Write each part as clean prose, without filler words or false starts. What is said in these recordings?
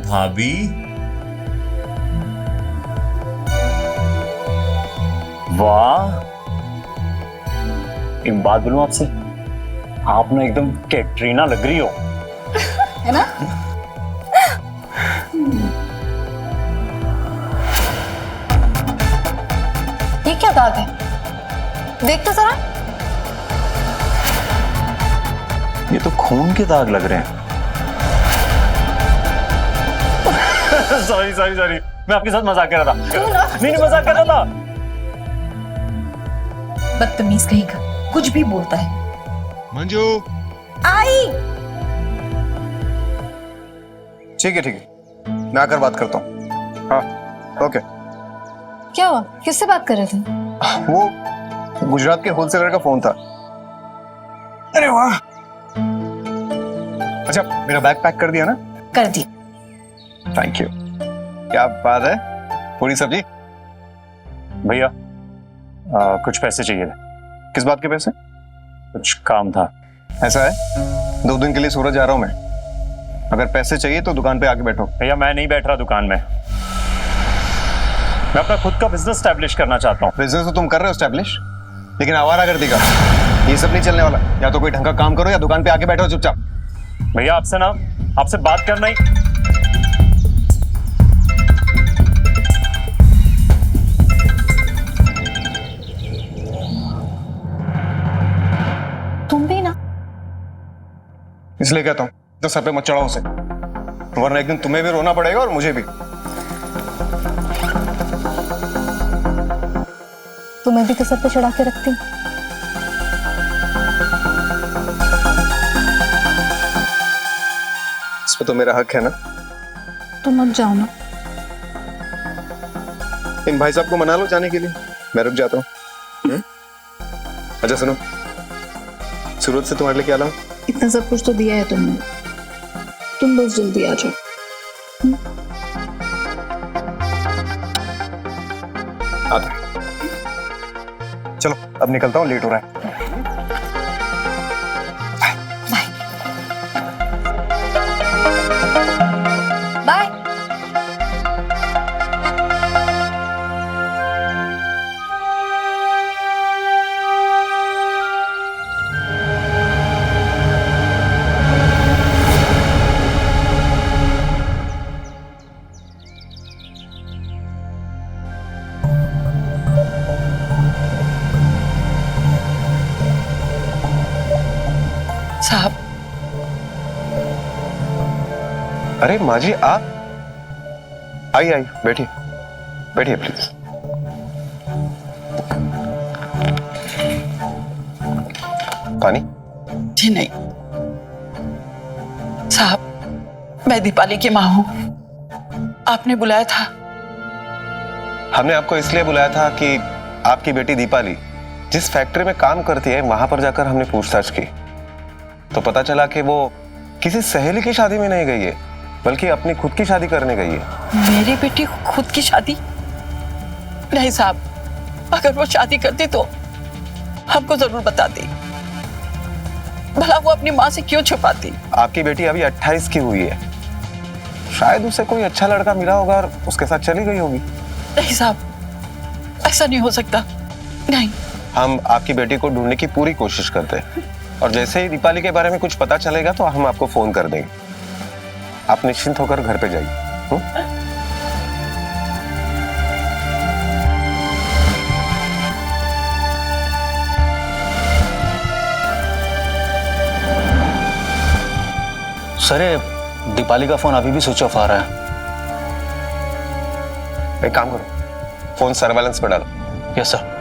भाभी। वाह, एक बात बोलूं आपसे, आप ना एकदम कैटरीना लग रही हो। है ना? ये क्या दाग है? देख तो जरा। ये तो खून के दाग लग रहे हैं। सॉरी सॉरी सॉरी, मैं आपके साथ मजाक कर रहा था। नहीं नहीं, मजाक कर रहा था। बदतमीज कहीं का, कुछ भी बोलता है। मंजू, आई। ठीक है, मैं आकर बात करता हूँ। हाँ, ओके। क्या हुआ? किससे बात कर रहे थे? वो गुजरात के होलसेलर का फोन था। अरे वाह। अच्छा, मेरा बैग पैक कर दिया ना? कर दी। Thank you. क्या बात है, पूरी सब्जी। भैया कुछ पैसे चाहिए थे। किस बात के पैसे? कुछ काम था। ऐसा है, 2 दिन के लिए सूरत जा रहा हूँ मैं। अगर पैसे चाहिए तो दुकान पे आके बैठो। भैया मैं नहीं बैठ रहा दुकान में, मैं अपना खुद का बिजनेस स्टैब्लिश करना चाहता हूँ। बिजनेस तो तुम कर रहे हो स्टैब्लिश, लेकिन आवारागर्दी का ये सब नहीं चलने वाला। या तो कोई ढंग का काम करो या दुकान पे आके बैठो चुपचाप। भैया आपसे बात करना ही। तुम भी ना। इसलिए कहता हूँ तो सर पे मत चढ़ाओ उसे, वरना एक दिन तुम्हें भी रोना पड़ेगा और मुझे भी। तुम्हें भी तो सर पे चढ़ा के रखती। इस पे तो मेरा हक है ना। तो मत जाओ ना। इन भाई साहब को मना लो जाने के लिए, मैं रुक जाता हूँ। अच्छा सुनो, सूरत से तुम्हारे लिए क्या लाऊं? इतना सब कुछ तो दिया है तुमने, तुम बस जल्दी आ जाओ। आता। चलो अब निकलता हूँ, लेट हो रहा है। बाय। साहब, अरे माँ जी आप आइए बैठिए बैठिए प्लीज। पानी? जी नहीं साहब, मैं दीपाली की माँ हूँ। आपने बुलाया था। हमने आपको इसलिए बुलाया था कि आपकी बेटी दीपाली जिस फैक्ट्री में काम करती है वहां पर जाकर हमने पूछताछ की, तो पता चला कि वो किसी सहेली की शादी में नहीं गई है, बल्कि अपनी खुद की शादी करने गई है। मेरी बेटी खुद की शादी? नहीं साहब, अगर वो शादी करती तो हमको जरूर बताती। भला वो अपनी माँ से क्यों छुपाती? आपकी बेटी अभी 28 की हुई है, शायद उसे कोई अच्छा लड़का मिला होगा और उसके साथ चली गई होगी। नहीं साहब, ऐसा नहीं हो सकता। नहीं। हम आपकी बेटी को ढूंढने की पूरी कोशिश करते हैं, और जैसे ही दीपाली के बारे में कुछ पता चलेगा तो हम आपको फोन कर देंगे। आप निश्चिंत होकर घर पे जाइए। सर, दीपाली का फोन अभी भी स्विच ऑफ आ रहा है। एक काम करो, फोन सर्वेलेंस पे डालो। Yes sir.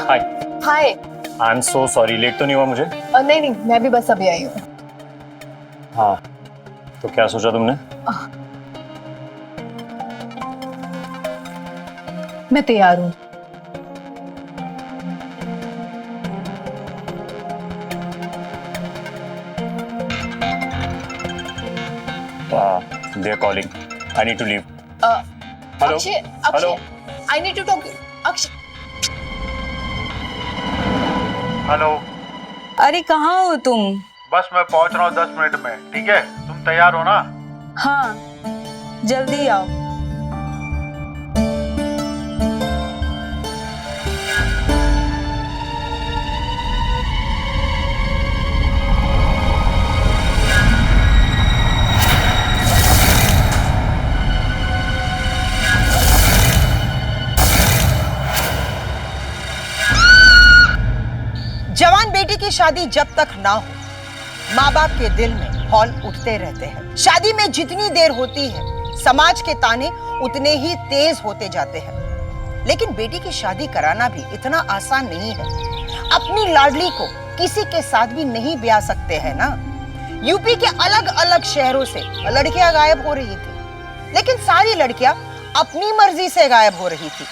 Hi. Hi. I am so sorry, late तो नहीं हुआ मुझे? नहीं, मैं भी बस अभी आई हूँ। हाँ, तो क्या सोचा तुमने? मैं तैयार हूँ। They are calling. I need to leave. Hello? Akshay, Hello? I need to talk. Akshay. Hello? अरे कहाँ हो तुम? बस मैं पहुंच रहा हूँ 10 मिनट में। ठीक है, तुम तैयार हो ना? हाँ, जल्दी आओ। जवान बेटी की शादी जब तक ना हो, माँ बाप के दिल में हौल उठते रहते हैं। शादी में जितनी देर होती है, समाज के ताने उतने ही तेज होते जाते हैं। लेकिन बेटी की शादी कराना भी इतना आसान नहीं है। अपनी लाडली को किसी के साथ भी नहीं ब्याह सकते हैं ना। यूपी के अलग अलग शहरों से लड़कियां गायब हो रही थी, लेकिन सारी लड़कियां अपनी मर्जी से गायब हो रही थी।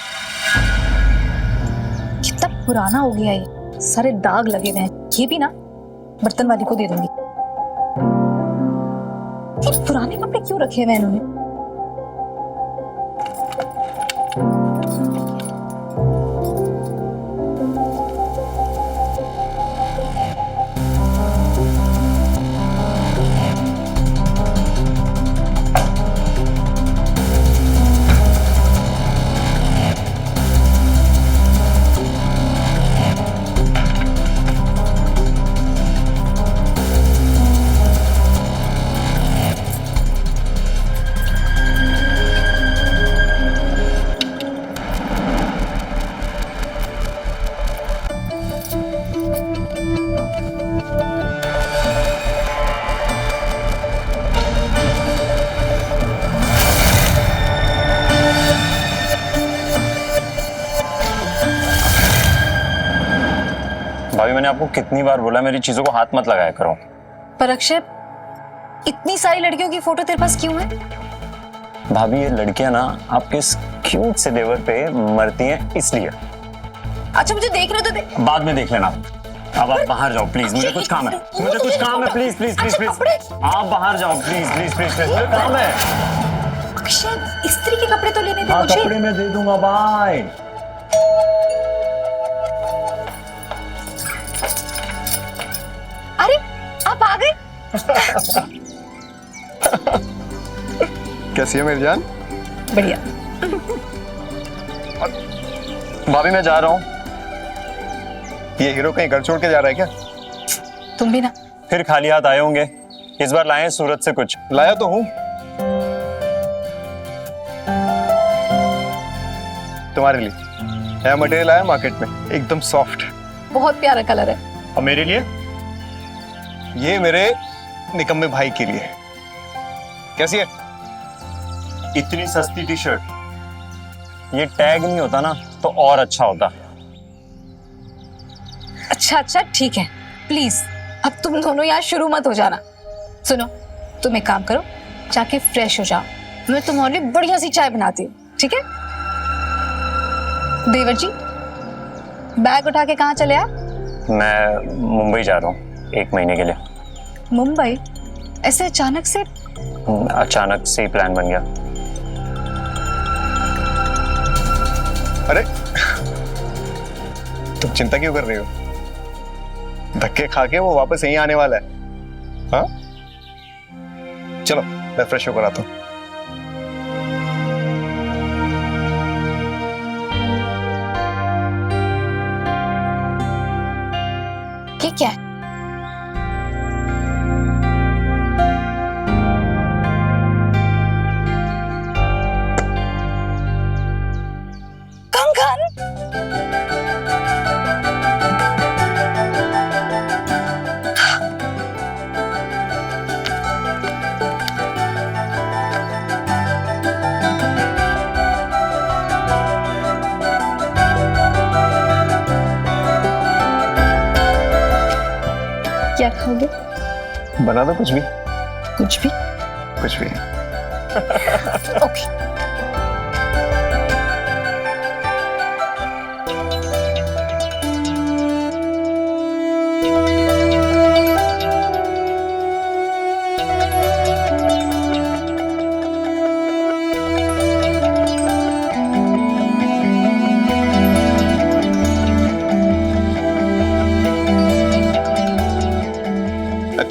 कितना पुराना हो गया ये, सारे दाग लगे हुए हैं। ये भी ना बर्तन वाली को दे दूंगी। ये पुराने कपड़े क्यों रखे हुए हैं इन्होंने? भाभी मैंने आपको कितनी बार बोला मेरी चीजों को हाथ मत लगाया करो। पर अक्षय, इतनी सारी लड़कियों की फोटो तेरे पास क्यों है? भाभी ये लड़कियां ना आपके इस क्यूट से देवर पे मरती हैं इसलिए। अच्छा मुझे देखने तो दे। बाद में देख लेना। अब आप बाहर जाओ प्लीज, मुझे कुछ काम है। मुझे कुछ काम है, प्लीज प्लीज प्लीज प्लीज। आप बाहर जाओ प्लीज प्लीज प्लीज प्लीज, मुझे काम है। अक्षय, स्त्री के कपड़े तो लेने दे हाँ, मुझे। कपड़े मैं दे दूंगा, बाय। अरे आप आ गए? कैसी है मेरी जान? बढ़िया। भाभी मैं जा रहा हूँ। ये हीरो कहीं घर छोड़ के जा रहा है क्या? तुम भी ना। फिर खाली हाथ आए होंगे, इस बार लाए हैं सूरत से कुछ। लाया तो हूँ तुम्हारे लिए। नया मटेरियल आया मार्केट में, एकदम सॉफ्ट। बहुत प्यारा कलर है। और मेरे लिए ये मेरे निकम्मे भाई के लिए। कैसी है? इतनी सस्ती टी शर्ट, ये टैग नहीं होता ना तो और अच्छा होता। अच्छा ठीक है, प्लीज अब तुम दोनों यहाँ शुरू मत हो जाना। सुनो, तुम एक काम करो, जाके फ्रेश हो जाओ, मैं तुम्हारे लिए बढ़िया सी चाय बनाती हूँ, ठीक है? देवर जी, बैग उठा के कहाँ चले आप? मैं मुंबई जा रहा हूँ 1 महीने के लिए। मुंबई? ऐसे अचानक से? अचानक से ही प्लान बन गया। अरे तुम चिंता क्यों कर रहे हो? धक्के खा के वो वापस यहीं आने वाला है। हाँ, चलो मैं फ्रेश होकर आता हूँ। ये क्या है? कंगन? क्या खाओगे? बना दो कुछ भी। कुछ भी? कुछ भी। ओके।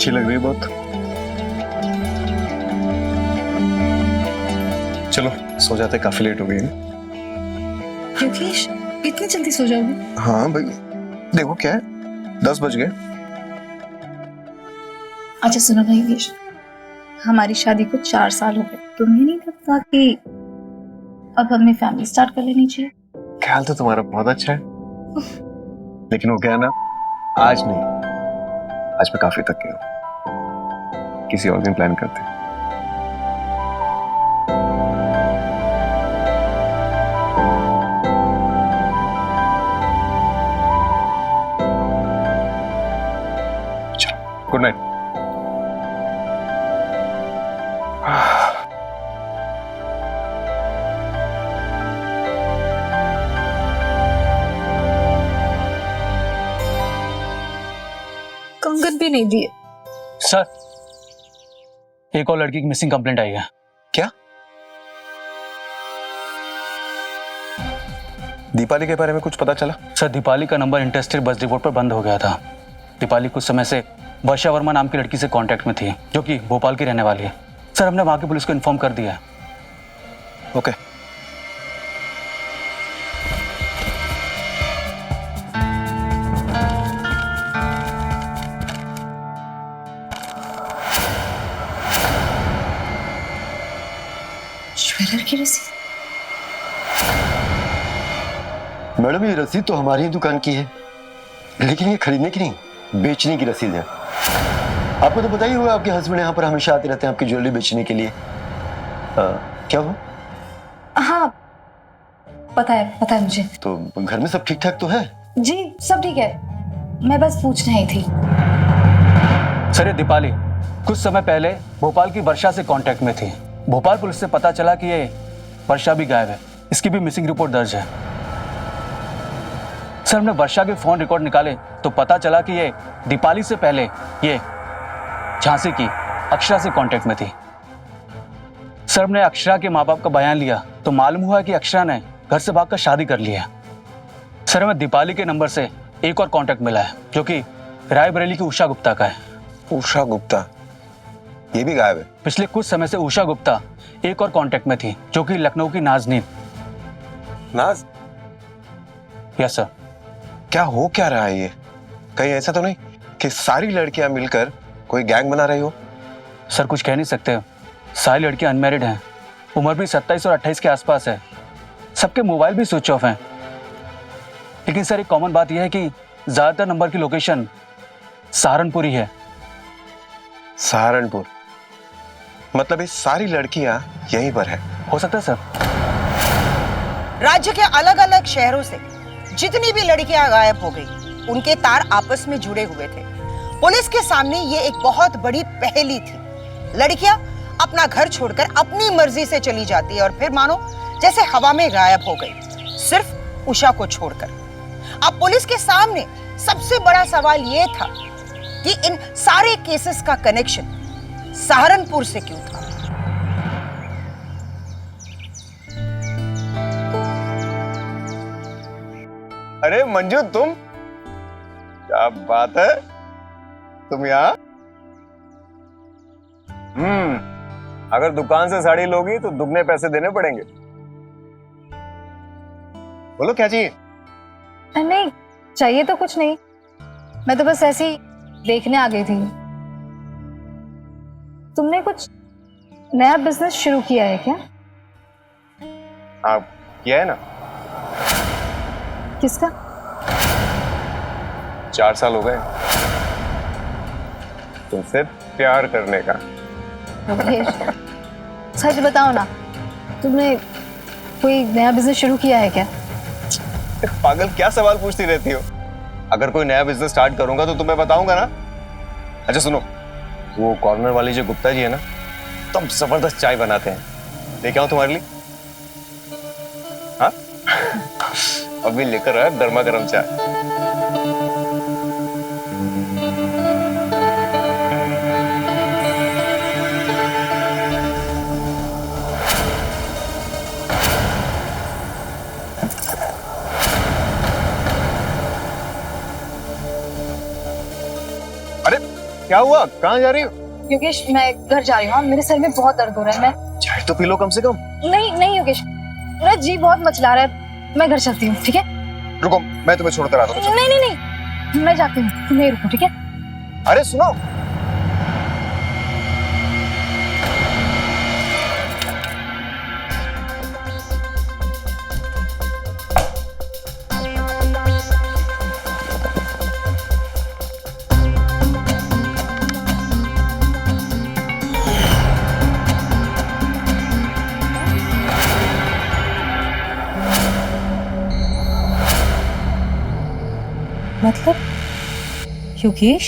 अच्छी लग रही है बहुत। चलो सो जाते, काफी लेट हो गई है। योगेश, इतनी जल्दी सो जाओगे? हाँ भाई, देखो क्या है, 10 बज गए। अच्छा सुनो भाई योगेश, हमारी शादी को 4 साल हो गए, तुम्हें नहीं लगता कि अब हमें फैमिली स्टार्ट कर लेनी चाहिए? ख्याल तो तुम्हारा बहुत अच्छा है, लेकिन वो क्या है ना, आज नहीं, आज मैं काफी थक गया हूं। किसी और दिन प्लान करते हैं। Good night. कंगन भी नहीं दिए। सर, एक और लड़की की मिसिंग कंप्लेंट आई है। क्या? दीपाली के बारे में कुछ पता चला? सर, दीपाली का नंबर इंटरेस्टेड बस डिपोट पर बंद हो गया था। दीपाली कुछ समय से वर्षा वर्मा नाम की लड़की से कांटेक्ट में थी, जो कि भोपाल की रहने वाली है। सर, हमने वहां की पुलिस को इन्फॉर्म कर दिया है। ओके। ज्वेलर की रसीद? मैडम, ये रसीद तो हमारी ही दुकान की है, लेकिन ये खरीदने की नहीं, बेचने की रसीद है। आपको तो पता ही होगा, आपके हस्बैंड यहाँ पर हमेशा आते रहते हैं आपकी ज्वेलरी बेचने के लिए। क्या हुआ? हाँ पता है मुझे। तो घर में सब ठीक ठाक तो है? जी सब ठीक है, मैं बस पूछ रही थी। सर, ये दीपाली कुछ समय पहले भोपाल की वर्षा से कांटेक्ट में थी। भोपाल पुलिस से पता चला कि ये वर्षा भी गायब है, इसकी भी मिसिंग रिपोर्ट दर्ज है। सर, हमने वर्षा के फोन रिकॉर्ड निकाले तो पता चला कि ये दीपाली से पहले ये झांसी की अक्षरा से कांटेक्ट में थी। सर, हमने अक्षरा के माँ बाप का बयान लिया तो मालूम हुआ कि अक्षरा ने घर से भागकर शादी कर ली है। सर, हमें दीपाली के नंबर से एक और कांटेक्ट मिला है, जो कि रायबरेली की उषा गुप्ता का है। उषा गुप्ता, ये भी गायब है? पिछले कुछ समय से उषा गुप्ता एक और कांटेक्ट में थी, जो कि लखनऊ की नाजनीन। नाज? Yes sir. क्या हो क्या रहा है ये? कहीं ऐसा तो नहीं कि सारी लड़कियां मिलकर कोई गैंग बना रही हो? सर, कुछ कह नहीं सकते, सारी लड़कियां अनमैरिड हैं, उम्र भी 27 और 28 के आसपास है, सबके मोबाइल भी स्विच ऑफ हैं। लेकिन सर, एक कॉमन बात यह है कि ज्यादातर नंबर की लोकेशन सहारनपुर ही है। सहारनपुर? मतलब ये सारी लड़कियां यहीं पर है? हो सकता है सर। राज्य के अलग अलग शहरों से जितनी भी लड़कियां गायब हो गई, उनके तार आपस में जुड़े हुए थे। पुलिस के सामने ये एक बहुत बड़ी पहेली थी। लड़कियां अपना घर छोड़कर अपनी मर्जी से चली जाती है और फिर मानो जैसे हवा में गायब हो गई, सिर्फ उषा को छोड़कर। अब पुलिस के सामने सबसे बड़ा सवाल यह था कि इन सारे केसेस का कनेक्शन सहारनपुर से क्यों था? अरे मंजू, तुम? क्या बात है, तुम यहाँ? अगर दुकान से साड़ी लोगी तो दुगने पैसे देने पड़ेंगे। बोलो क्या चाहिए? नहीं चाहिए तो कुछ नहीं, मैं तो बस ऐसे ही देखने आ गई थी। तुमने कुछ नया बिजनेस शुरू किया है क्या? हाँ किया है ना। किसका? 4 साल हो गए तुमसे प्यार करने का। सच बताओ ना, तुमने कोई नया बिजनेस शुरू किया है क्या? पागल, क्या सवाल पूछती रहती हो? अगर कोई नया बिजनेस स्टार्ट करूंगा तो तुम्हें बताऊंगा ना। अच्छा सुनो, वो कॉर्नर वाली जो गुप्ता जी है ना, तब जबरदस्त चाय बनाते हैं, लेके आऊं तुम्हारे लिए? हाँ अभी लेकर आया गर्मा गर्म चाय। क्या हुआ? कहाँ जा रही हो? योगेश मैं घर जा रही हूँ, मेरे सर में बहुत दर्द हो रहा है। मैं चाय तो पी लो कम से कम। नहीं नहीं योगेश, मेरा जी बहुत मचला रहा है, मैं घर चलती हूँ, ठीक है? रुको, मैं तुम्हें छोड़कर आता हूँ। नहीं नहीं नहीं, मैं जाती हूँ, तुम यहीं रुको, ठीक है? अरे सुनो, मतलब योगेश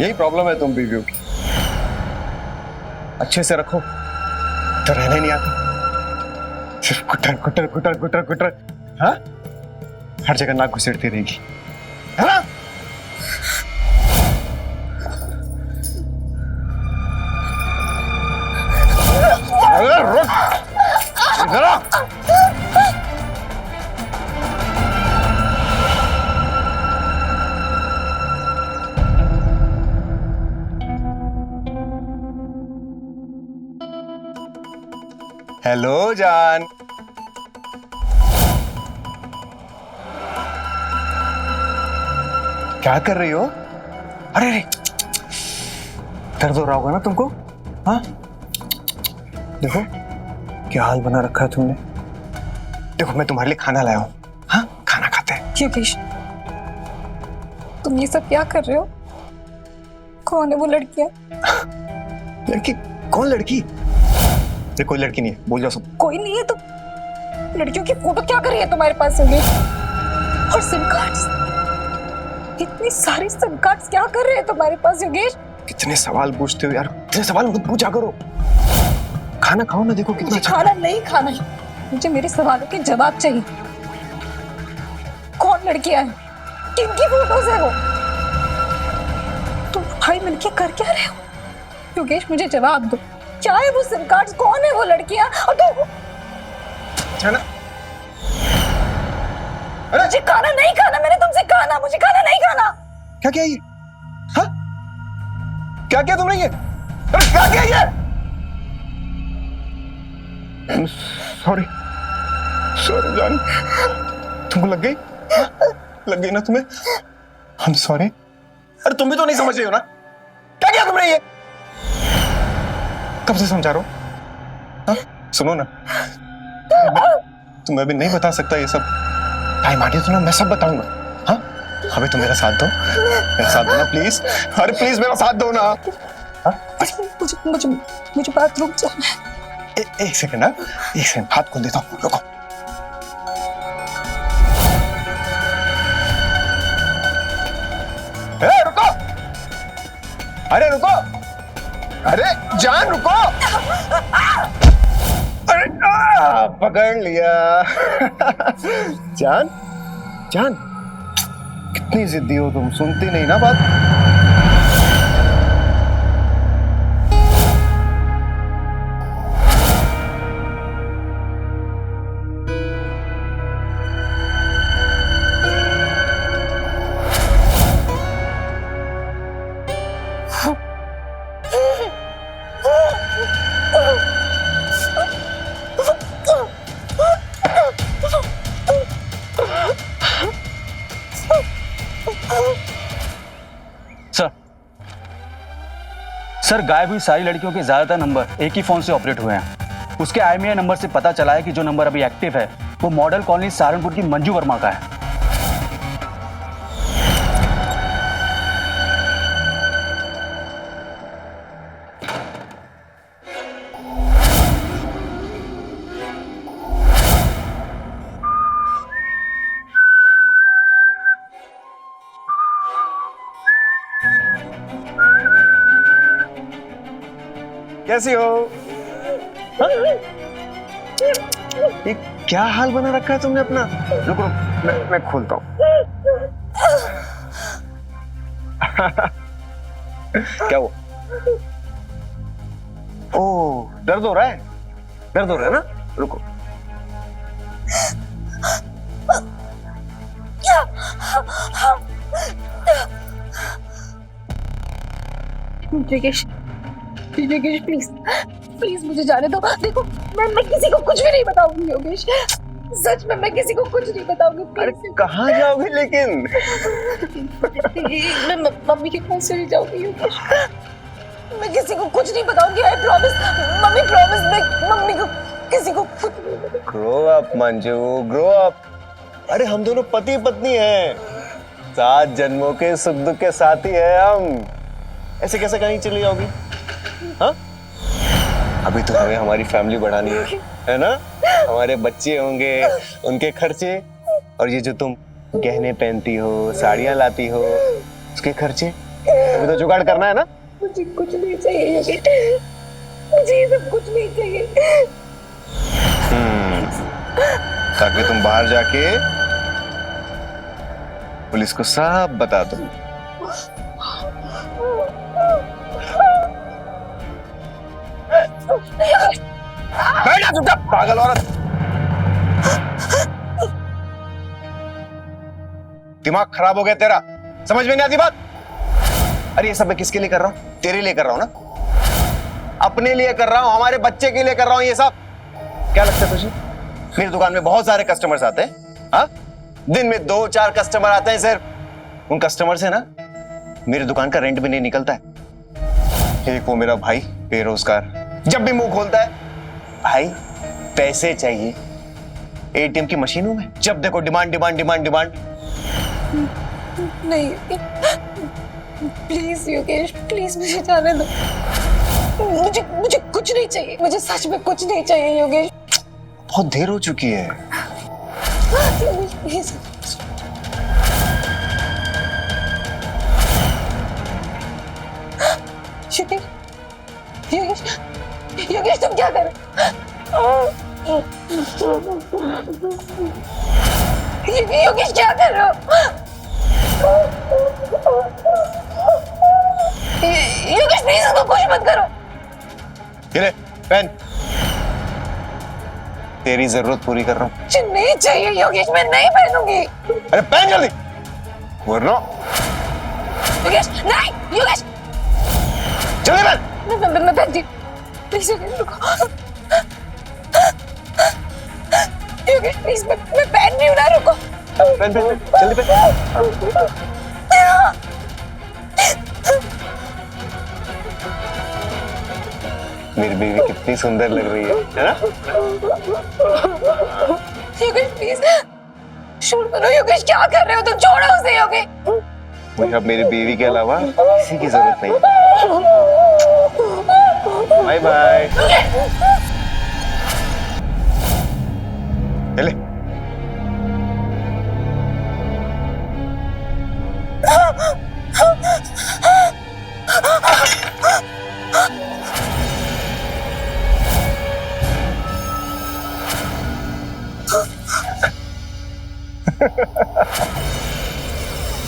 यही प्रॉब्लम है तुम बीवियों की, अच्छे से रखो तो रहने नहीं आता, सिर्फ कुटर कुटर कुटर कुटर कुटर। हाँ, हर जगह नाक घुसेड़ती रहेगी, है ना? अरे रुक, इधर आ। हेलो जान, क्या कर रही हो? अरे अरे, दर्द हो रहा होगा ना तुमको? हाँ, देखो क्या हाल बना रखा है तुमने। देखो मैं तुम्हारे लिए खाना लाया हूँ, हाँ खाना खाते हैं। योगेश तुम ये सब क्या कर रहे हो? कौन है वो लड़कियां? लड़की? कौन लड़की? ये कोई लड़की नहीं है, बोल जाओ सब। कोई नहीं है तो लड़कियों की फोटो क्या कर रही है तुम्हारे पास योगेश? और सिम कार्ड्स, इतनी सारी सिम कार्ड्स क्या कर रहे हैं तुम्हारे पास योगेश? कितने सवाल पूछते हो यार, इतने सवाल मत पूछा करो। खाना खाओ ना, देखो कितना मुझे खाना नहीं खाना, मुझे मेरे सवालों के जवाब चाहिए। कौन लड़कियां हैं? किनकी फोटोज है वो? तुम भाई मिलके कर क्या रहे हो? योगेश मुझे जवाब दो, क्या है वो सिम कार्ड्स? कौन है वो लड़कियां? और तुम खाना? मुझे खाना नहीं खाना, मैंने तुमसे कहा ना मुझे खाना नहीं खाना। क्या किया ये? हाँ? क्या किया तुमने ये? अरे क्या किया ये? सॉरी सॉरी जान, तुमको लग गई? लग गई ना तुम्हें? I'm sorry। अरे तुम भी तो नहीं समझ रही हो ना, क्या किया तुमने ये? कब से समझा रहा हूं? हाँ? सुनो ना, तुम्हें भी नहीं बता सकता ये सब। टाइम आ गया तो ना मैं सब बताऊंगा। हाँ, अबे तुम मेरा साथ दो, मेरा साथ दो ना प्लीज। अरे प्लीज मेरा साथ दो ना। हाँ? मुझे मुझे मुझे बाथरूम जाना है। एक सेकंड, हाँ एक सेकंड, हाथ खोल देता हूँ, रुको। रुको, अरे रुको, अरे जान रुको। अरे पकड़ लिया। जान जान, कितनी जिद्दी हो तुम, सुनती नहीं ना बात। सर गायब हुई सारी लड़कियों के ज्यादातर नंबर एक ही फोन से ऑपरेट हुए हैं। उसके IMEI नंबर से पता चला है कि जो नंबर अभी एक्टिव है वो मॉडल कॉलोनी सहारनपुर की मंजू वर्मा का है। कैसी हो? ये क्या हाल बना रखा है तुमने अपना? रुको मैं खोलता हूँ। क्या वो? ओह, दर्द हो रहा है? दर्द हो रहा है ना? रुको। योगेश, योगेश प्लीज प्लीज मुझे जाने दो। देखो मैं किसी को कुछ भी नहीं बताऊंगी योगेश, सच में मैं किसी को कुछ नहीं बताऊंगी। अरे कहाँ जाओगे लेकिन? मैं मम्मी के पास चली जाऊंगी योगेश, मैं किसी को कुछ नहीं बताऊंगी। आई प्रॉमिस मम्मी, प्रॉमिस मैं मम्मी को किसी को कुछ नहीं बताऊंगी। Grow up Manju, grow up. अरे हम दोनों पति पत्नी हैं, 7 जन्मों के सुख दुख के साथी हैं हम। ऐसे कैसे कहीं चली जाओगी? हाँ, अभी तो हमें हमारी फैमिली बढ़ानी है ना? हमारे बच्चे होंगे, उनके खर्चे, और ये जो तुम गहने पहनती हो, साड़ियाँ लाती हो, उसके खर्चे अभी तो जुगाड़ करना है ना? मुझे कुछ नहीं चाहिए योगेश, मुझे ये सब कुछ नहीं चाहिए। ताकि तुम बाहर जाके पुलिस को सब बता दो। बैठ जा चुपचाप, पागल औरत। दिमाग खराब हो गया तेरा, समझ में नहीं आती बात? अरे ये सब मैं किसके लिए कर रहा हूं? तेरे लिए कर रहा हूं ना, अपने लिए कर रहा हूं, हमारे बच्चे के लिए कर रहा हूं ये सब। क्या लगता है तुझे मेरी दुकान में बहुत सारे कस्टमर्स आते हैं? हाँ, दिन में 2-4 कस्टमर आते हैं सिर्फ। उन कस्टमर से ना मेरी दुकान का रेंट भी नहीं निकलता है। एक वो मेरा भाई बेरोजगार, जब भी मुंह खोलता है भाई पैसे चाहिए, एटीएम की मशीनों में जब देखो डिमांड डिमांड डिमांड डिमांड। नहीं प्लीज योगेश, प्लीज मुझे जाने दो। मुझे कुछ नहीं चाहिए, मुझे सच में कुछ नहीं चाहिए योगेश। बहुत देर हो चुकी है। योगेश प्लीज। योगेश, योगेश तुम क्या कर रहे हो? योगेश क्या कर रहे हो? योगेश प्लीज इसको कुछ मत करो। ये ले पेन, तेरी जरूरत पूरी कर रहा हूँ। मुझे नहीं चाहिए योगेश, मैं नहीं पहनूंगी। अरे पेन जल्दी, वरना। योगेश नहीं, योगेश जल्दी पेन। मैं पहनती, प्लीज योगेश रुको। योगेश प्लीज मैं पहन रही हूँ ना, रुको। पेन पेन जल्दी पेन। मेरी बीवी कितनी सुंदर लग रही है ना? योगेश प्लीज छोड़ दो। योगेश क्या कर रहे हो तुम? छोड़ो उसे योगेश। मुझे अब मेरी बीवी के अलावा किसी की जरूरत नहीं। Bye bye. ले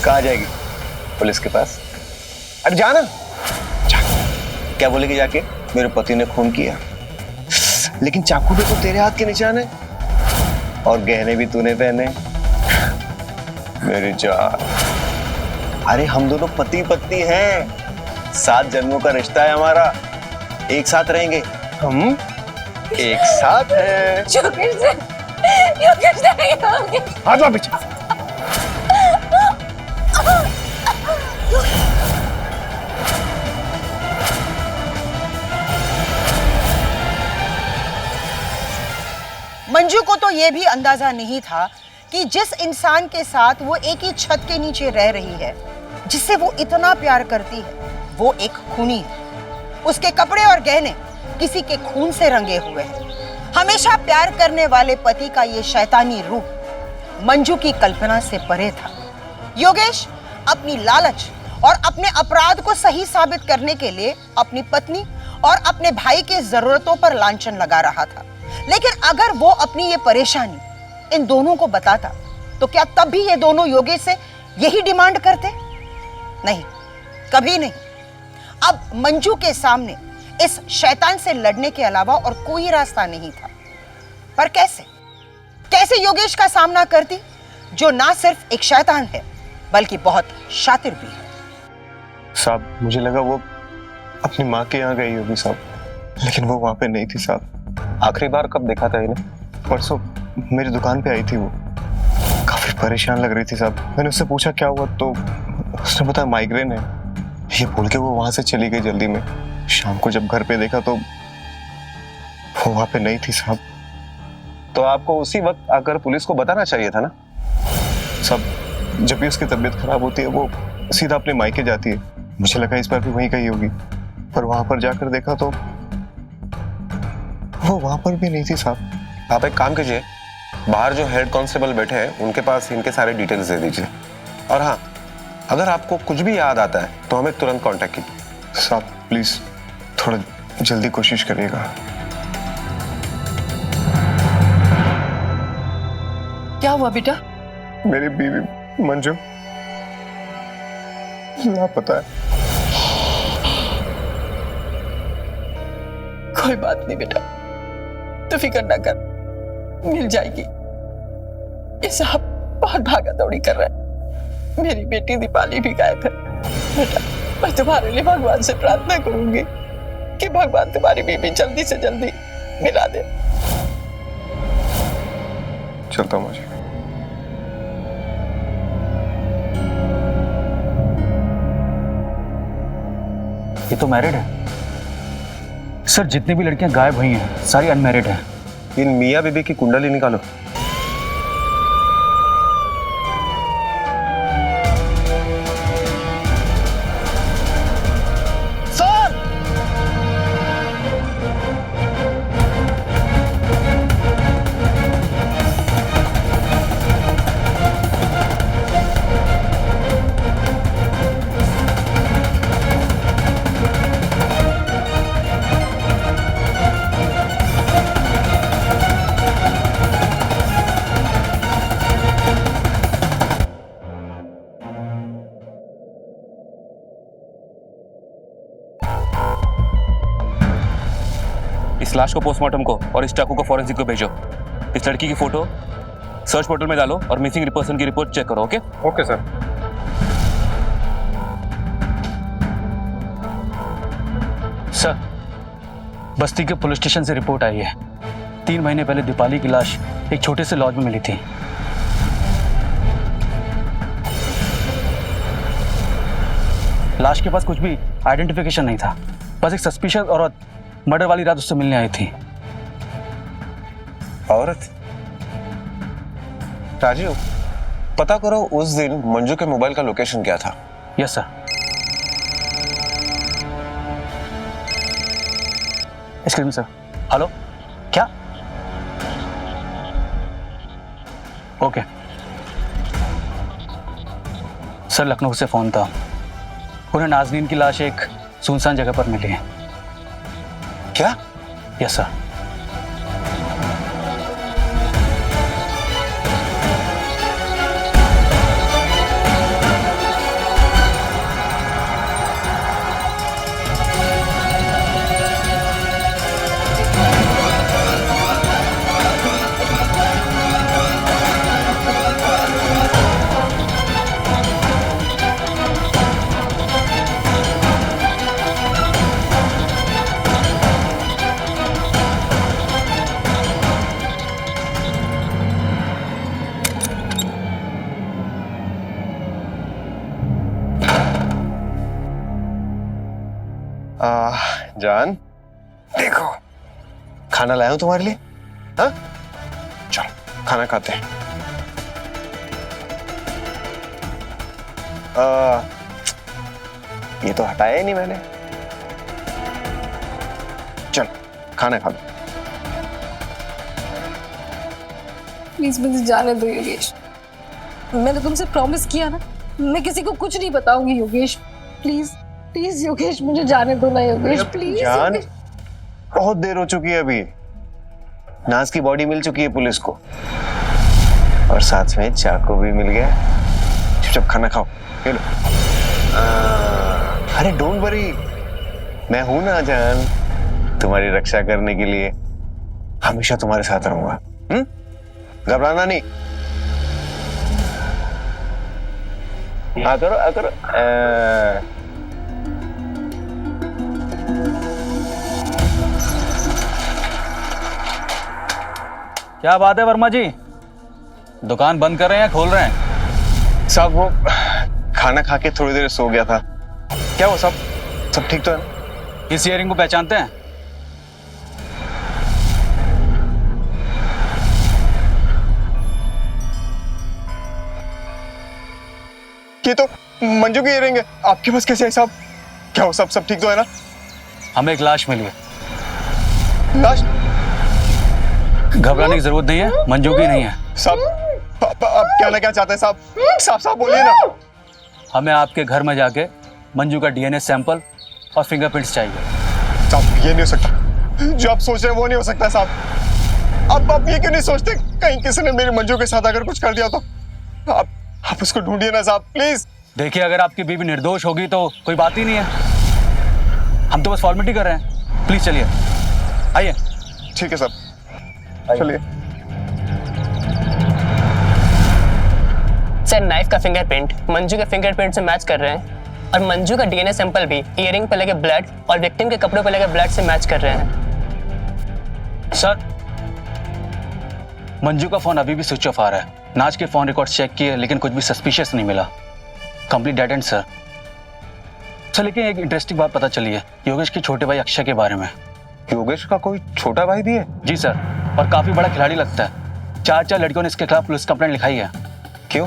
कहाँ जाएगी? पुलिस के पास। अरे जाना, जा। क्या बोलेगी जाके? मेरे पति ने खून किया, लेकिन चाकू पे तो तेरे हाथ के निशान है और गहने भी तूने पहने। मेरी जान, अरे हम दोनों पति पत्नी हैं, 7 जन्मों का रिश्ता है हमारा, एक साथ रहेंगे हम, एक साथ हैं। हाथ वहाँ पीछे। मंजू को तो यह भी अंदाजा नहीं था कि जिस इंसान के साथ वो एक ही छत के नीचे रह रही है, जिससे वो इतना प्यार करती है, वो एक खूनी है। उसके कपड़े और गहने किसी के खून से रंगे हुए हैं। हमेशा प्यार करने वाले पति का ये शैतानी रूप मंजू की कल्पना से परे था। योगेश अपनी लालच और अपने अपराध को सही साबित करने के लिए अपनी पत्नी और अपने भाई के जरूरतों पर लांछन लगा रहा था। लेकिन अगर वो अपनी ये परेशानी इन दोनों को बताता, तो क्या तब भी ये दोनों योगेश से यही डिमांड करते? नहीं, कभी नहीं। अब मंजू के सामने इस शैतान से लड़ने के अलावा और कोई रास्ता नहीं था। पर कैसे योगेश का सामना करती, जो ना सिर्फ एक शैतान है बल्कि बहुत शातिर भी है। साहब मुझे लगा वो अपनी माँ के यहाँ गई होगी साहब, लेकिन वो वहां पे नहीं थी साहब। आखिरी बार कब देखा था इन्हें? परसों मेरी दुकान पे आई थी वो, काफी परेशान लग रही थी साहब। मैंने उससे पूछा क्या हुआ तो उसने बताया माइग्रेन है, ये बोल के वो वहां से चली गई जल्दी में। शाम को जब घर पे देखा तो वो वहां पे नहीं थी साहब। तो आपको उसी वक्त आकर पुलिस को बताना चाहिए था ना। साहब जब भी उसकी तबीयत खराब होती है वो सीधा अपने मायके जाती है। मुझे लगा इस बार भी वहीं कहीं होगी, पर वहां पर जाकर देखा तो वो वहां पर भी नहीं थी साहब। आप एक काम कीजिए, बाहर जो हेड कांस्टेबल बैठे हैं उनके पास इनके सारे डिटेल्स दे दीजिए। और हाँ, अगर आपको कुछ भी याद आता है तो हमें तुरंत कांटेक्ट कीजिए। साहब प्लीज थोड़ा जल्दी कोशिश करिएगा। क्या हुआ बेटा? मेरी बीवी मंजू लापता है। कोई बात नहीं बेटा, तो फिक्र ना कर, मिल जाएगी। ये साहब बहुत भागा दौड़ी कर रहा है। मेरी बेटी दीपाली भी गायब है। बेटा मैं तुम्हारे लिए भगवान से प्रार्थना करूंगी कि भगवान तुम्हारी बीवी जल्दी से जल्दी मिला दे। चलता हूँ मुझे। ये तो मैरिड है सर। जितनी भी लड़कियां गायब हुई हैं सारी अनमैरिड हैं। इन मियाँ बीबी की कुंडली निकालो। इस लाश को पोस्टमार्टम को और इस चाकू को फॉरेंसिक को भेजो। इस लड़की की फोटो सर्च पोर्टल में डालो और मिसिंग पर्सन की रिपोर्ट चेक करो। Okay okay sir. सर बस्ती के पुलिस स्टेशन से रिपोर्ट आई है। 3 महीने पहले दीपाली की लाश एक छोटे से लॉज में मिली थी। लाश के पास कुछ भी आइडेंटिफिकेशन नहीं था, बस एक सस्पिशियस औरत मर्डर वाली रात उससे मिलने आई थी। औरत? राजीव पता करो उस दिन मंजू के मोबाइल का लोकेशन क्या था। Yes sir. Excuse me sir. Hello क्या? ओके सर, लखनऊ से फोन था। उन्हें नाजनीन की लाश एक सुनसान जगह पर मिली है। क्या? Yes sir. जान देखो खाना लाया हूं तुम्हारे लिए। हाँ चलो खाना खाते हैं। ये तो हटाया ही नहीं मैंने। चल खाना खा लो। प्लीज मुझे जाने दो योगेश। मैंने तुमसे प्रॉमिस किया ना, मैं किसी को कुछ नहीं बताऊंगी योगेश। प्लीज प्लीज योगेश मुझे जाने दो ना योगेश, प्लीज। जान बहुत देर हो चुकी है अभी। नाज की बॉडी मिल चुकी है पुलिस को और साथ में चाकू भी मिल गया। चुपचाप खाना खाओ। ये लो। अरे डोंट वरी, मैं हूं ना जान, तुम्हारी रक्षा करने के लिए हमेशा तुम्हारे साथ रहूंगा। घबराना नहीं। हाँ करो करो। क्या बात है वर्मा जी, दुकान बंद कर रहे हैं या खोल रहे हैं? साहब वो खाना खा के थोड़ी देर सो गया था। क्या वो सब ठीक तो है ना? इस इयरिंग को पहचानते हैं? ये तो मंजू की इयरिंग है। आपके पास कैसे है साहब? क्या वो सब ठीक तो है ना? हमें एक लाश मिली है। लाश? घबराने की जरूरत नहीं है, मंजू की नहीं है। साहब आप कहना क्या चाहते हैं साहब? साफ बोलिए ना। हमें आपके घर में जाके मंजू का डीएनए सैंपल और फिंगरप्रिंट्स चाहिए। साहब ये नहीं हो सकता, जो आप सोच रहे हैं वो नहीं हो सकता साहब। आप ये क्यों नहीं सोचते कहीं किसी ने मेरी मंजू के साथ अगर कुछ कर दिया तो? आप उसको ढूंढिए ना साहब प्लीज। देखिए, अगर आपकी बीवी निर्दोष होगी तो कोई बात ही नहीं है। हम तो बस फॉर्मेलिटी कर रहे हैं। प्लीज चलिए, आइए। ठीक है साहब, चलिए। सर, नाइफ का फिंगरप्रिंट मंजू के फिंगरप्रिंट से मैच कर रहे हैं और मंजू का डीएनए सैंपल भी इयरिंग पे लगे ब्लड और विक्टिम के कपड़ों पे लगे ब्लड से मैच कर रहे हैं। सर, मंजू का फोन अभी भी स्विच ऑफ आ रहा है। नाज के फोन रिकॉर्ड चेक किए लेकिन कुछ भी सस्पिशियस नहीं मिला। Complete dead and sir. लेकिन एक इंटरेस्टिंग बात पता चली है योगेश के छोटे भाई अक्षय के बारे में। योगेश का कोई छोटा भाई भी है? जी सर, और काफी बड़ा खिलाड़ी लगता है। 4 लड़कियों ने इसके खिलाफ पुलिस कंप्लेंट लिखाई है। क्यों?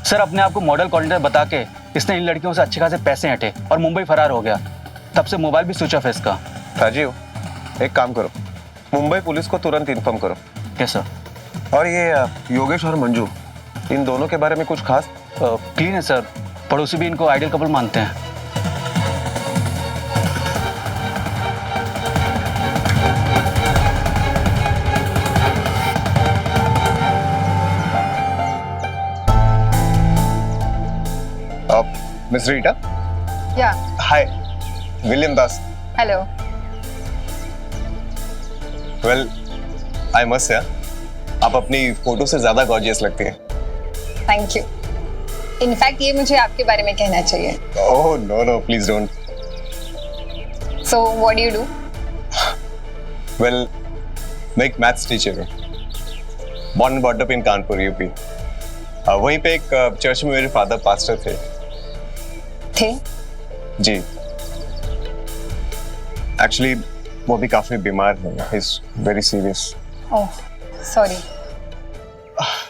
सर, अपने आप को मॉडल कोऑर्डिनेटर बता के इसने इन लड़कियों से अच्छे खासे पैसे हटे और मुंबई फरार हो गया। तब से मोबाइल भी स्विच ऑफ है इसका। राजीव, एक काम करो, मुंबई पुलिस को तुरंत इन्फॉर्म करो। Yes sir. और ये योगेश और मंजू, इन दोनों के बारे में कुछ खास? क्लीन है सर, पड़ोसी भी इनको आइडियल कपल मानते हैं। Miss Rita? या hi, William Das. Hello. Well, I must say आप अपनी फोटो से ज्यादा गॉर्जियस लगती हैं। Thank you. इनफैक्ट ये मुझे आपके बारे में कहना चाहिए। Oh no please don't. So what do you do? Well, मैं एक मैथ्स टीचर हूँ। Born and bought up in Kanpur, UP. वहीं पे एक चर्च में मेरे फादर पास्टर थे। जी, एक्चुअली वो भी काफी बीमार है। He is very serious. Oh sorry.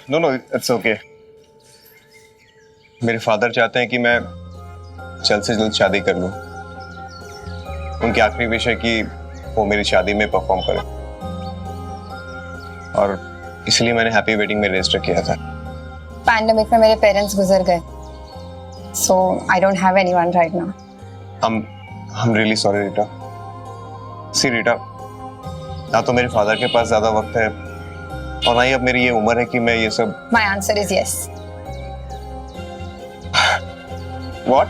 No it's okay. मेरे फादर चाहते हैं कि मैं जल्द से जल्द शादी कर लूं। उनकी आखिरी विश है कि वो मेरी शादी में परफॉर्म करे, और इसलिए मैंने हैप्पी वेडिंग में रजिस्टर किया था। पैंडेमिक में मेरे पेरेंट्स गुजर गए, so I don't have anyone right now. I'm really sorry, Rita. सी रीटा, ना तो मेरे फादर के पास ज्यादा वक्त है और ना ही अब मेरी ये उम्र है कि मैं ये सब। My answer is yes. What?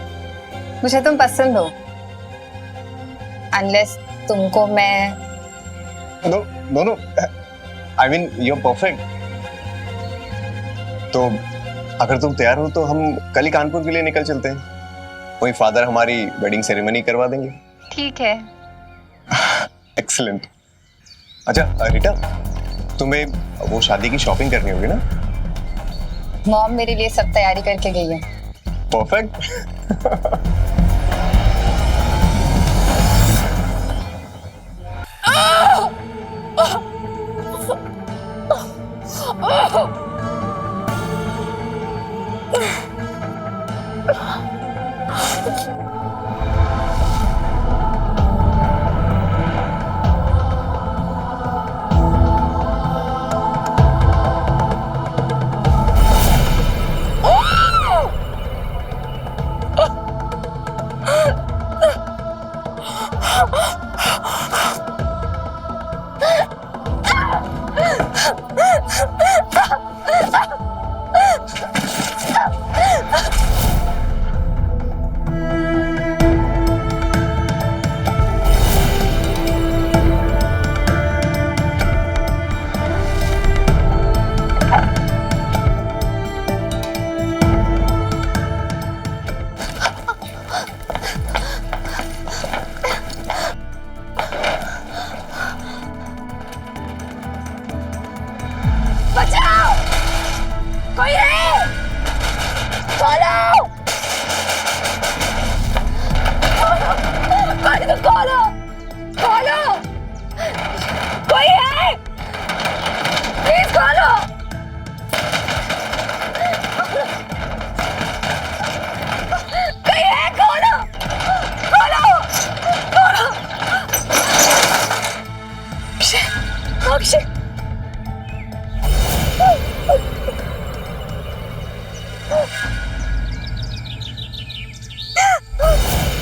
मुझे तुम पसंद हो, unless तुमको मैं। No. I mean, you're perfect. तो अगर तुम तैयार हो तो हम कल ही कानपुर के लिए निकल चलते हैं। वही फादर हमारी वेडिंग सेरेमनी करवा देंगे। ठीक है। एक्सीलेंट। अच्छा रीटा, तुम्हें वो शादी की शॉपिंग करनी होगी ना? मॉम मेरे लिए सब तैयारी करके गई है। परफेक्ट। कोई है? खोलो! कोई तो खोलो! खोलो! कोई है? प्लीज खोलो! कोई है? खोलो! खोलो! खोलो! अक्षय!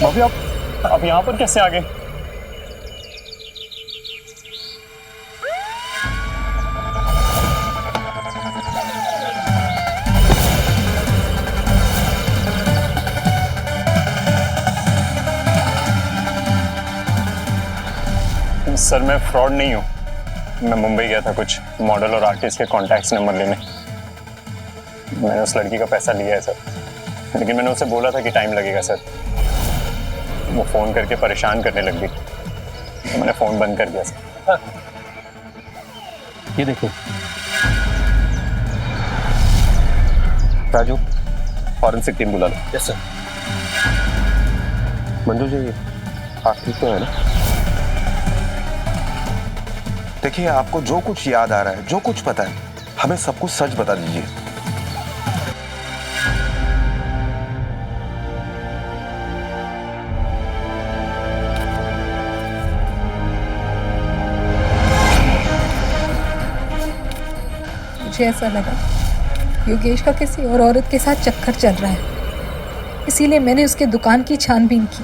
भाभी आप यहाँ पर कैसे आ गए? सर मैं फ्रॉड नहीं हूँ। मैं मुंबई गया था कुछ मॉडल और आर्टिस्ट के कॉन्टैक्ट्स नंबर लेने। मैंने उस लड़की का पैसा लिया है सर, लेकिन मैंने उसे बोला था कि टाइम लगेगा सर। वो फोन करके परेशान करने लग गई, तो मैंने फोन बंद कर दिया सर। ये देखो राजू, फॉरेंसिक टीम बुला लो। Yes sir. मंजू जी आप ठीक तो है ना? देखिए आपको जो कुछ याद आ रहा है, जो कुछ पता है, हमें सब कुछ सच बता दीजिए। मुझे ऐसा लगा योगेश का किसी और औरत के साथ चक्कर चल रहा है, इसीलिए मैंने उसके दुकान की छानबीन की।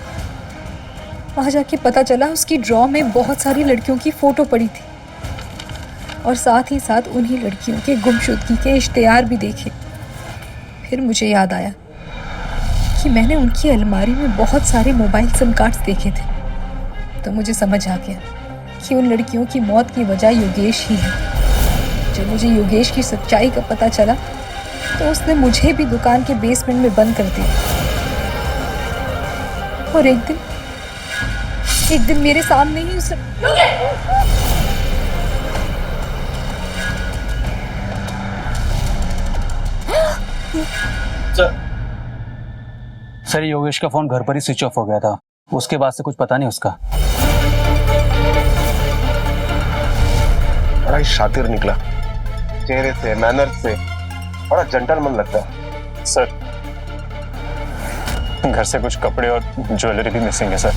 वहां जाके पता चला उसकी ड्रॉ में बहुत सारी लड़कियों की फोटो पड़ी थी और साथ ही साथ उन्हीं लड़कियों के गुमशुदगी के इश्तेहार भी देखे। फिर मुझे याद आया कि मैंने उनकी अलमारी में बहुत सारे मोबाइल सिम कार्ड्स देखे थे, तो मुझे समझ आ गया कि उन लड़कियों की मौत की वजह योगेश ही है। जब मुझे योगेश की सच्चाई का पता चला तो उसने मुझे भी दुकान के बेसमेंट में बंद कर दिया और एक दिन मेरे सामने ही उसे सर योगेश का फोन घर पर ही स्विच ऑफ हो गया था, उसके बाद से कुछ पता नहीं उसका। बड़ा ही शातिर निकला, चेहरे से, मैनर से बड़ा जेंटलमैन लगता है। सर घर से कुछ कपड़े और ज्वेलरी भी मिसिंग है सर।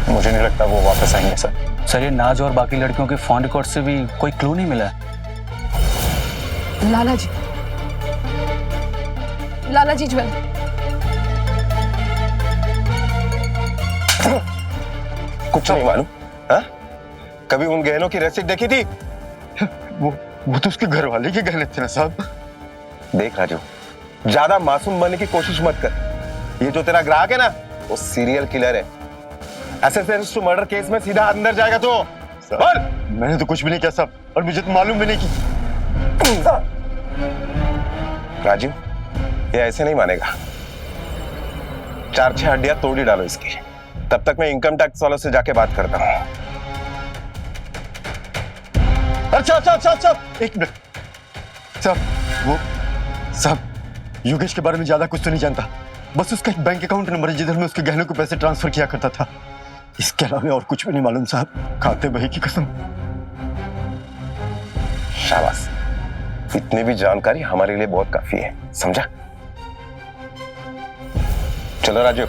मुझे नहीं लगता वो वापस आएंगे सर। सर ये नाज और बाकी लड़कियों के फोन रिकॉर्ड से भी कोई क्लू नहीं मिला है। लाला जी ज्वेलरी कुछ नहीं मालूम? हाँ? कभी उन गहनों की रसीद देखी थी? वो तो उसके घर वाले के गहने थे ना साहब। देख राजू, ज्यादा मासूम बनने की कोशिश मत कर। ये जो तेरा ग्राहक है ना, वो सीरियल किलर है। असिस्टेंस टू मर्डर केस में सीधा अंदर जाएगा तो बोल। मैंने तो कुछ भी नहीं किया साहब, और मुझे तो मालूम भी नहीं की। राजू ये ऐसे नहीं मानेगा। 4-6 हड्डियां तोड़ ही डालो इसकी। तब तक मैं इनकम टैक्स वालों से जाके बात करता हूँ। अच्छा एक मिनट साहब, योगेश के बारे में ज्यादा कुछ तो नहीं जानता। बस उसका एक बैंक अकाउंट नंबर है जिधर मैं उसके गहनों को पैसे ट्रांसफर किया करता था। इसके अलावा और कुछ भी नहीं मालूम साहब, खाते बही की कसम। शाबाश, इतनी भी जानकारी हमारे लिए बहुत काफी है, समझा? चलो राजू।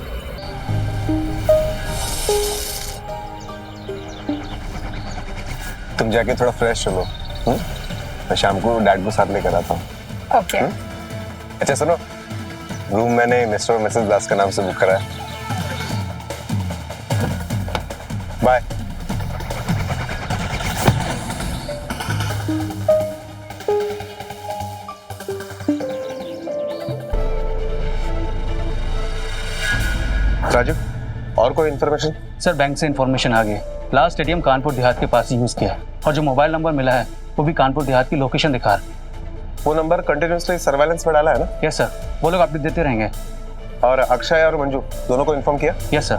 तुम जाके थोड़ा फ्रेश चलो। मैं शाम को डैड को साथ लेकर आता हूँ। ओके। अच्छा सुनो, रूम मैंने मिस्टर और मिसेस दास के नाम से बुक करा है। बाय। राजू और कोई इंफॉर्मेशन? सर बैंक से इन्फॉर्मेशन आ गई। लास्ट एटीएम कानपुर देहात के पास ही यूज किया और जो मोबाइल नंबर मिला है वो भी कानपुर देहात की लोकेशन दिखा रहा है। वो नंबर कंटिन्यूअसली सर्वेलेंस में डाला है ना? यस सर, वो लोग अपडेट देते रहेंगे। और अक्षय और मंजू दोनों को इन्फॉर्म किया? Yes sir.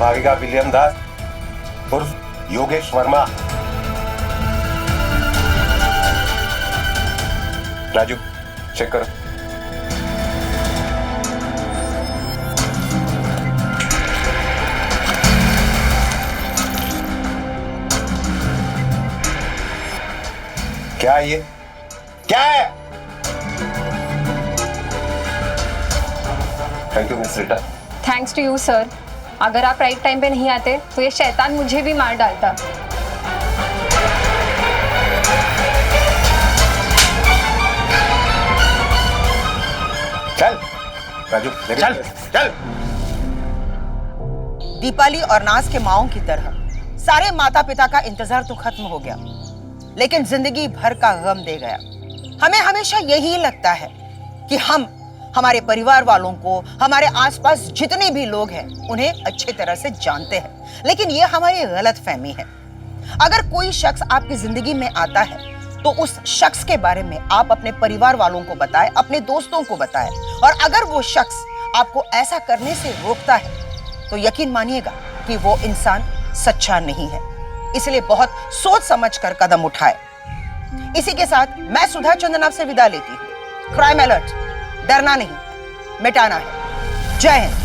Bhavika William Das उर्फ योगेश वर्मा। राजू चेक करो। क्या है ये? क्या है? Thank you Miss Rita. Thanks to you sir. अगर आप राइट टाइम पे नहीं आते तो ये शैतान मुझे भी मार डालता। चल राजू चल चल। दीपाली और नाज के माओं की तरह सारे माता पिता का इंतजार तो खत्म हो गया, लेकिन जिंदगी भर का गम दे गया। हमें हमेशा यही लगता है कि हम हमारे परिवार वालों को, हमारे आसपास जितने भी लोग हैं, उन्हें अच्छे तरह से जानते हैं, लेकिन ये हमारी गलतफहमी है। अगर कोई शख्स आपकी जिंदगी में आता है तो उस शख्स के बारे में आप अपने परिवार वालों को बताएं, अपने दोस्तों को बताएं, और अगर वो शख्स आपको ऐसा करने से रोकता है तो यकीन मानिएगा कि वो इंसान सच्चा नहीं है। इसलिए बहुत सोच समझ कर कदम उठाए। इसी के साथ मैं सुधा चंदन आपसे विदा लेती हूँ। क्राइम अलर्ट, डरना नहीं, मिटाना है। जय हिंद।